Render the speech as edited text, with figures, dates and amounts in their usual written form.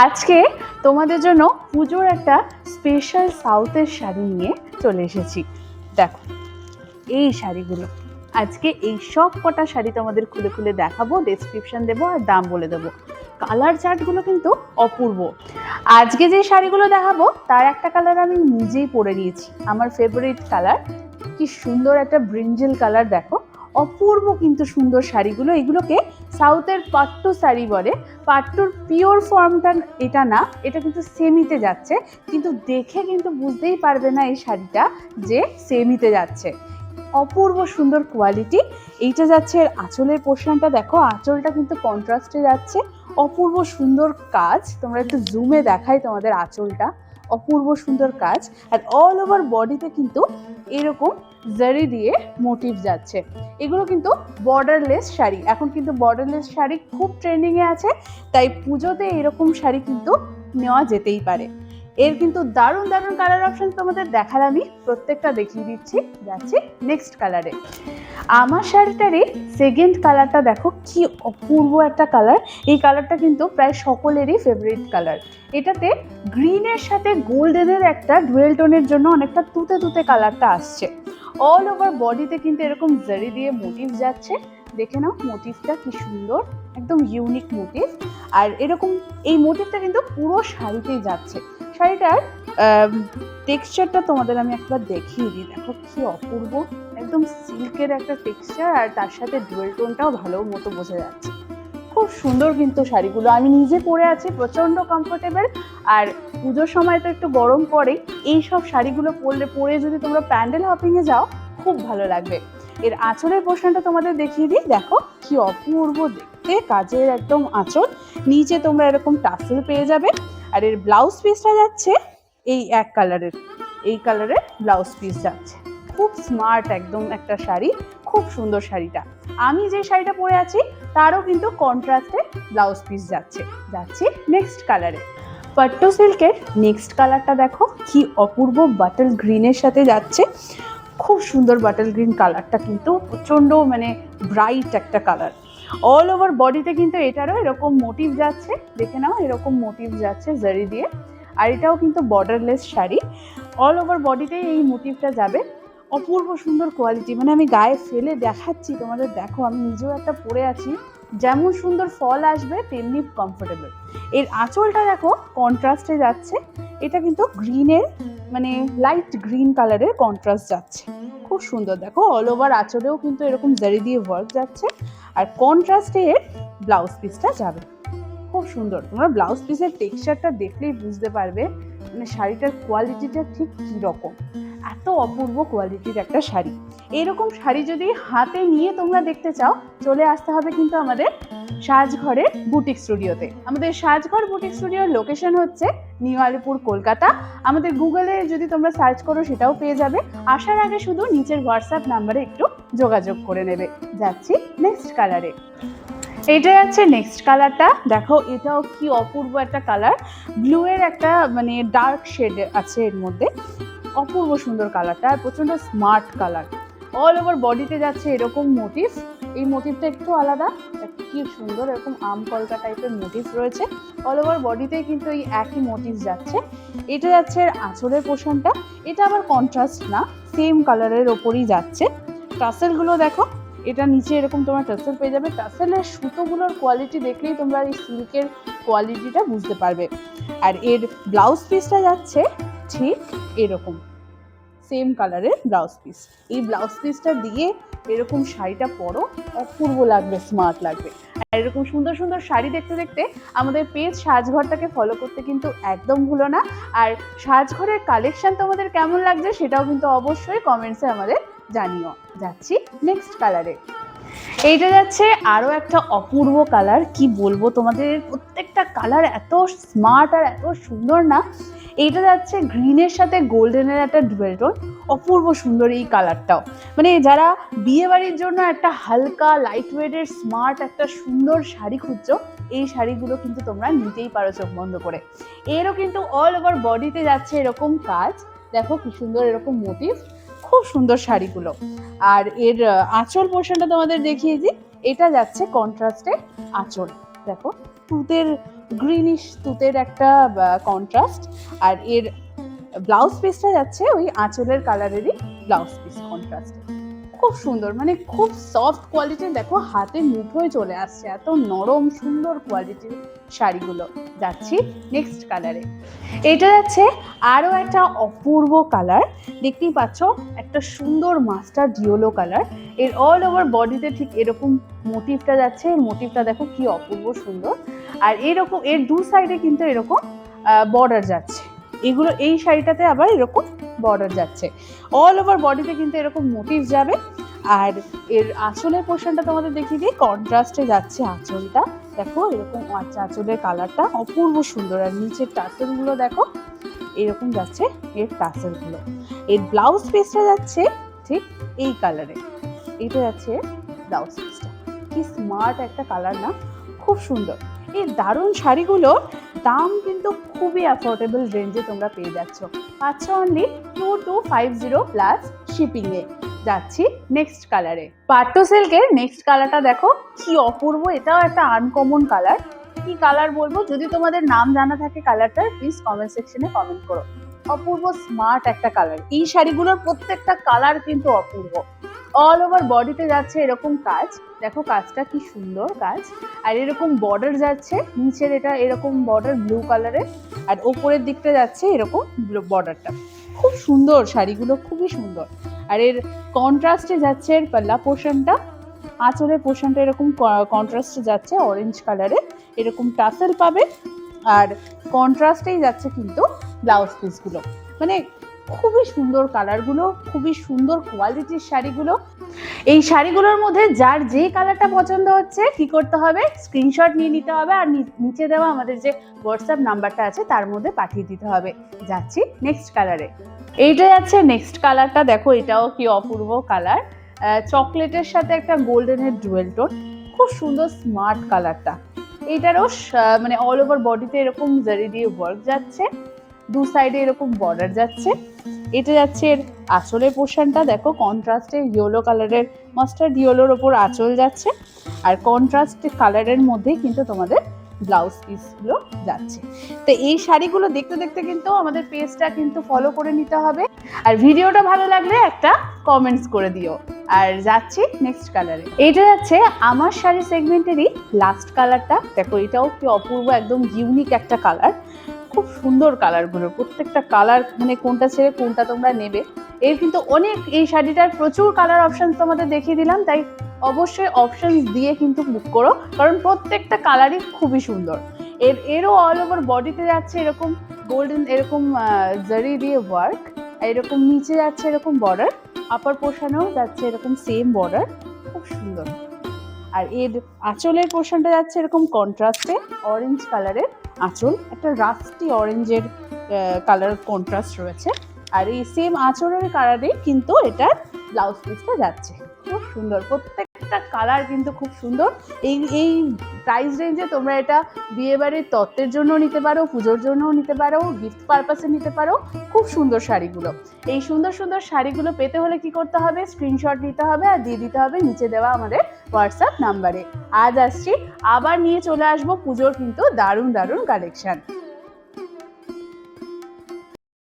আজকে তোমাদের জন্য পুজোর একটা স্পেশাল সাউথের শাড়ি নিয়ে চলে এসেছি। দেখো এই শাড়িগুলো, আজকে এই সব কটা শাড়ি তোমাদের খুলে খুলে দেখাবো, ডেসক্রিপশন দেবো আর দাম বলে দেবো। কালার চার্টগুলো কিন্তু অপূর্ব। আজকে যে শাড়িগুলো দেখাবো তার একটা কালার আমি নিজেই পরে নিয়েছি, আমার ফেভারিট কালার। কি সুন্দর একটা ব্রিঞ্জেল কালার, দেখো অপূর্ব কিন্তু সুন্দর শাড়িগুলো। এগুলোকে সাউথের পাট্টু শাড়ি বলে। পাট্টুর পিওর ফর্মটা এটা না, এটা কিন্তু সেমিতে যাচ্ছে, কিন্তু দেখে কিন্তু বুঝতেই পারবে না এই শাড়িটা যে সেমিতে যাচ্ছে। অপূর্ব সুন্দর কোয়ালিটি। এইটা যাচ্ছে এর আঁচলের পোর্শনটা, দেখো আঁচলটা কিন্তু কন্ট্রাস্টে যাচ্ছে। অপূর্ব সুন্দর কাজ, তোমরা একটু জুমে দেখাই তোমাদের আঁচলটা, অপূর্ব সুন্দর কাজ। আর অল ওভার বডিতে কিন্তু এরকম জারি দিয়ে মোটিভ যাচ্ছে। এগুলো কিন্তু বর্ডারলেস শাড়ি, এখন কিন্তু বর্ডারলেস শাড়ি খুব ট্রেন্ডিংয়ে আছে, তাই পুজোতে এরকম শাড়ি কিন্তু নেওয়া যেতেই পারে। এর কিন্তু দারুণ দারুণ কালার অপশন তোমাদের দেখালামই, প্রত্যেকটা দেখিয়ে দিচ্ছি। যাচ্ছি নেক্সট কালারে। আমার শাড়িটারই সেকেন্ড কালারটা দেখো কি অপূর্ব একটা কালার। এই কালারটা কিন্তু প্রায় সকলেরই ফেভারিট কালার। এটাতে গ্রিনের সাথে গোল্ডেনের একটা ডুয়েল টোনের জন্য অনেকটা তুতে তুতে কালারটা আসছে। অল ওভার বডিতে কিন্তু এরকম জারি দিয়ে মোটিভ যাচ্ছে, দেখে নাও মোটিভটা কি সুন্দর, একদম ইউনিক মোটিভ। আর এরকম এই মোটিভটা কিন্তু পুরো শাড়িতেই যাচ্ছে। শাড়িটার টেক্সচারটা তোমাদের আমি একবার দেখিয়ে দিই, দেখো কি অপূর্ব, একদম সিল্কের একটা টেক্সচার, আর তার সাথে ডুয়েল টোনটাও ভালো মতো বোঝা যাচ্ছে। খুব সুন্দর কিন্তু শাড়িগুলো, আমি নিজে পরে আছি, প্রচণ্ড কমফোর্টেবল। আর পুজোর সময় তো একটু গরম পড়ে, এই সব শাড়িগুলো পরে যদি তোমরা প্যান্ডেল হপিংয়ে যাও খুব ভালো লাগবে। এর আঁচলের পোর্শনটা তোমাদের দেখিয়ে দিই, দেখো কি অপূর্ব দেখতে, কাজের একদম আঁচল, নিচে তোমরা এরকম টাসেল পেয়ে যাবে। আর এর ব্লাউজ পিসটা যাচ্ছে এই এক কালারের, এই কালারের ব্লাউজ পিস যাচ্ছে। খুব স্মার্ট একদম একটা শাড়ি, খুব সুন্দর শাড়িটা। আমি যে শাড়িটা পরে আছি তারও কিন্তু কন্ট্রাস্টে ব্লাউজ পিস যাচ্ছে। যাচ্ছি নেক্সট কালারে। পাট্টু সিল্কের নেক্সট কালারটা দেখো কি অপূর্ব, বাটল গ্রিনের সাথে যাচ্ছে। খুব সুন্দর বাটল গ্রিন কালারটা, কিন্তু প্রচণ্ড মানে ব্রাইট একটা কালার। অল ওভার বডিতে কিন্তু এটারও এরকম মোটিভ যাচ্ছে, দেখে নাও এরকম মোটিভ যাচ্ছে জারি দিয়ে। আর এটাও কিন্তু বর্ডারলেস শাড়ি, অল ওভার বডিতে এই মোটিভটা যাবে। অপূর্ব সুন্দর কোয়ালিটি, মানে আমি গায়ে ফেলে দেখাচ্ছি তোমাদের, দেখো আমি নিজেও একটা পরে আছি, যেমন সুন্দর ফল আসবে তেমনি কমফোর্টেবল। এর আঁচলটা দেখো কন্ট্রাস্টে যাচ্ছে, এটা কিন্তু গ্রিনের মানে লাইট গ্রিন কালারের কন্ট্রাস্ট যাচ্ছে। খুব সুন্দর, দেখো অল ওভার আঁচলেও কিন্তু এরকম জারি দিয়ে ওয়ার্ক যাচ্ছে, আর কন্ট্রাস্টে এর ব্লাউজ পিসটা যাবে। খুব সুন্দর, তোমরা ব্লাউজ পিসের টেক্সচারটা দেখলেই বুঝতে পারবে মানে শাড়িটার কোয়ালিটিটা ঠিক কীরকম। এত অপূর্ব কোয়ালিটির একটা শাড়ি। এরকম শাড়ি যদি হাতে নিয়ে তোমরা দেখতে চাও, চলে আসতে হবে কিন্তু আমাদের সাজঘরের বুটিক স্টুডিওতে। আমাদের সাজঘর বুটিক স্টুডিওর লোকেশন হচ্ছে নিউ আলিপুর, কলকাতা। আমাদের গুগলে যদি তোমরা সার্চ করো সেটাও পেয়ে যাবে। আসার আগে শুধু নিচের হোয়াটসঅ্যাপ নাম্বারে একটু যোগাযোগ করে নেবে। যাচ্ছি নেক্সট কালারে। এটা যাচ্ছে নেক্সট কালারটা, দেখো এটাও কি অপূর্ব একটা কালার। ব্লু এর একটা মানে ডার্ক শেড আছে এর মধ্যে, অপূর্ব সুন্দর কালারটা, আর প্রচণ্ড স্মার্ট কালার। অল ওভার বডিতে যাচ্ছে এরকম মোটিভ, এই মোটিভটা একটু আলাদা, কি সুন্দর এরকম আম কলকা টাইপের মোটিভ রয়েছে। অল ওভার বডিতেই কিন্তু এই একই মোটিভ যাচ্ছে। এটা যাচ্ছে আঁচলের পোর্শনটা, এটা আবার কন্ট্রাস্ট না, সেম কালারের ওপরই যাচ্ছে। টাসেলগুলো দেখো, এটা নিচে এরকম তোমার টাসেল পেয়ে যাবে। টাসেলের সুতোগুলোর কোয়ালিটি দেখলেই তোমরা এই সিল্কের কোয়ালিটিটা বুঝতে পারবে। আর এর ব্লাউজ পিসটা যাচ্ছে ঠিক এরকম সেম কালারের ব্লাউজ পিস। এই ব্লাউজ পিসটা দিয়ে এরকম শাড়িটা পরো, অপূর্ব লাগবে, স্মার্ট লাগবে। আর এরকম সুন্দর সুন্দর শাড়ি দেখতে দেখতে আমাদের পেজ সাজঘরটাকে ফলো করতে কিন্তু একদম ভুলো না। আর সাজঘরের কালেকশন তোমাদের কেমন লাগছে সেটাও কিন্তু অবশ্যই কমেন্টসে আমাদের জানিও। যাচ্ছি নেক্সট কালারে। এইটা যাচ্ছে আরও একটা অপূর্ব কালার, কি বলবো তোমাদের, প্রত্যেকটা কালার এত স্মার্ট আর এত সুন্দর না। এইটা যাচ্ছে গ্রিনের সাথে গোল্ডেনের একটা ডুয়েল টোন, অপূর্ব সুন্দর এই কালারটাও। মানে যারা বিয়ে বাড়ির জন্য একটা হালকা লাইট ওয়েটের স্মার্ট একটা সুন্দর শাড়ি খুঁজছো, এই শাড়িগুলো কিন্তু তোমরা নিতেই পারো চোখ বন্ধ করে। এরও কিন্তু অল ওভার বডিতে যাচ্ছে এরকম কাজ, দেখো কি সুন্দর এরকম মোটিভ, খুব সুন্দর শাড়িগুলো। আর এর আঁচল পোর্শনটা তোমাদের দেখিয়ে দিই, এটা যাচ্ছে কন্ট্রাস্টে আঁচল, দেখো তুতের গ্রিনিশ তুতের একটা কন্ট্রাস্ট। আর এর ব্লাউজ পিসটা যাচ্ছে ওই আঁচলের কালারেরই ব্লাউজ পিস কন্ট্রাস্ট। খুব সুন্দর, মানে খুব সফট কোয়ালিটির, দেখো হাতে মুঠোয় চলে আসছে, এত নরম সুন্দর কোয়ালিটির শাড়িগুলো। যাচ্ছি নেক্সট কালারে। এটা যাচ্ছে আরও একটা অপূর্ব কালার, দেখতেই পাচ্ছ একটা সুন্দর মাস্টার ইয়েলো কালার। এর অল ওভার বডিতে ঠিক এরকম মোটিভটা যাচ্ছে, এর মোটিভটা দেখো কি অপূর্ব সুন্দর। আর এরকম এর দু সাইডে কিন্তু এরকম বর্ডার যাচ্ছে, এগুলো এই শাড়িটাতে আবার এরকম বর্ডার যাচ্ছে, অল ওভার বডিতে কিন্তু এরকম মোটিভ যাবে। আর এর আঁচলের পোর্শনটা তোমাদের দেখিয়ে দিই, কন্ট্রাস্টে যাচ্ছে আঁচলটা, দেখো এরকম আঁচলের কালারটা অপূর্ব সুন্দর। আর নিচের টাসেলগুলো দেখো এরকম যাচ্ছে এর টাসেলগুলো। এর ব্লাউজ পিসটা যাচ্ছে ঠিক এই কালারে, এটা যাচ্ছে ব্লাউজ পিসটা। কি স্মার্ট একটা কালার না, খুব সুন্দর। এই দারুণ শাড়িগুলোর দাম কিন্তু খুবই অ্যাফোর্ডেবল রেঞ্জে তোমরা পেয়ে যাচ্ছ, পাচ্ছ অনলি 2250 প্লাস শিপিংয়ে। যাচ্ছি নেক্সট কালারে। পাট্টু সিল্কের নেক্সট কালারটা দেখো কি অপূর্ব, এটাও একটা আনকমন কালার। কি কালার বলবো, যদি তোমাদের নাম জানা থাকে কালারটার প্লিজ কমেন্ট সেকশনে কমেন্ট করো। অপূর্ব স্মার্ট একটা কালার, এই শাড়িগুলোর প্রত্যেকটা কালার কিন্তু অপূর্ব। অল ওভার বডিতে যাচ্ছে এরকম কাজ, দেখো কাজটা কি সুন্দর কাজ। আর এরকম বর্ডার যাচ্ছে নিচের, এটা এরকম বর্ডার ব্লু কালারের, আর ওপরের দিকটা যাচ্ছে এরকম বর্ডারটা। খুব সুন্দর শাড়িগুলো, খুবই সুন্দর। আর এর কন্ট্রাস্টে যাচ্ছে এর পাল্লা পোর্শনটা, আঁচলের পোর্শনটা এরকম কন্ট্রাস্টে যাচ্ছে অরেঞ্জ কালারে, এরকম টাসেল পাবে। আর কন্ট্রাস্টেই যাচ্ছে কিন্তু ব্লাউজ পিসগুলো, মানে খুবই সুন্দর কালারগুলো, খুবই সুন্দর কোয়ালিটির শাড়িগুলো। এই শাড়িগুলোর মধ্যে যার যে কালারটা পছন্দ হচ্ছে কি করতে হবে, স্ক্রিনশট নিয়ে নিতে হবে, আর নিচে দেওয়া আমাদের যে হোয়াটসঅ্যাপ নাম্বারটা আছে তার মধ্যে পাঠিয়ে দিতে হবে। যাচ্ছি নেক্সট কালারে। এইটা যাচ্ছে নেক্সট কালারটা, দেখো এটাও কি অপূর্ব কালার, চকলেটের সাথে একটা গোল্ডেনের ডুয়েল টোন, খুব সুন্দর স্মার্ট কালারটা। এইটারও মানে অল ওভার বডিতে এরকম জারি দিয়ে ওয়ার্ক যাচ্ছে, দু সাইডে এরকম বর্ডার যাচ্ছে। এটা যাচ্ছে এর আঁচলের পোর্শনটা, দেখো কন্ট্রাস্টে ইয়েলো কালারের মাস্টার্ড ইয়েলোর ওপর আঁচল যাচ্ছে, আর কন্ট্রাস্ট কালারের মধ্যেই কিন্তু তোমাদের ব্লাউজ পিসগুলো যাচ্ছে। তো এই শাড়িগুলো দেখতে দেখতে কিন্তু আমাদের পেজটা কিন্তু ফলো করে নিতে হবে, আর ভিডিওটা ভালো লাগলে একটা কমেন্টস করে দিও। আর যাচ্ছি নেক্সট কালারে। এইটা যাচ্ছে আমার শাড়ি সেগমেন্টেরই লাস্ট কালারটা, দেখো এটাও কি অপূর্ব, একদম ইউনিক একটা কালার। খুব সুন্দর কালারগুলো, প্রত্যেকটা কালার, মানে কোনটা ছেড়ে কোনটা তোমরা নেবে। এর কিন্তু অনেক, এই শাড়িটার প্রচুর কালার অপশন তোমাদের দেখিয়ে দিলাম, তাই অবশ্যই অপশনস দিয়ে কিন্তু বুক করো, কারণ প্রত্যেকটা কালারই খুবই সুন্দর। এরও অল ওভার বডিতে যাচ্ছে এরকম গোল্ডেন এরকম জারি দিয়ে ওয়ার্ক, এরকম নিচে যাচ্ছে এরকম বর্ডার, আপার পোর্শনেও যাচ্ছে এরকম সেম বর্ডার, খুব সুন্দর। আর এর আঁচলের পোর্শনটা যাচ্ছে এরকম কন্ট্রাস্টে অরেঞ্জ কালারের আঁচল, একটা রাস্টি অরেঞ্জের কালার কন্ট্রাস্ট রয়েছে। আর এই সেম আঁচলের কালারেই কিন্তু এটার ব্লাউজ পিসটা যাচ্ছে, খুব সুন্দর। প্রত্যেকটা কালার কিন্তু খুব সুন্দর। এই প্রাইস রেঞ্জে তোমরা এটা বিয়েবাড়ির তত্ত্বের জন্য নিতে পারো, পুজোর জন্যও নিতে পারো, গিফট পারপাসে নিতে পারো। খুব সুন্দর শাড়িগুলো। এই সুন্দর সুন্দর শাড়িগুলো পেতে হলে কি করতে হবে, স্ক্রিনশট নিতে হবে আর দিয়ে দিতে হবে নিচে দেওয়া আমাদের হোয়াটসঅ্যাপ নাম্বারে। আজ আসছি, আবার নিয়ে চলে আসবো পুজোর কিন্তু দারুণ দারুণ কালেকশন।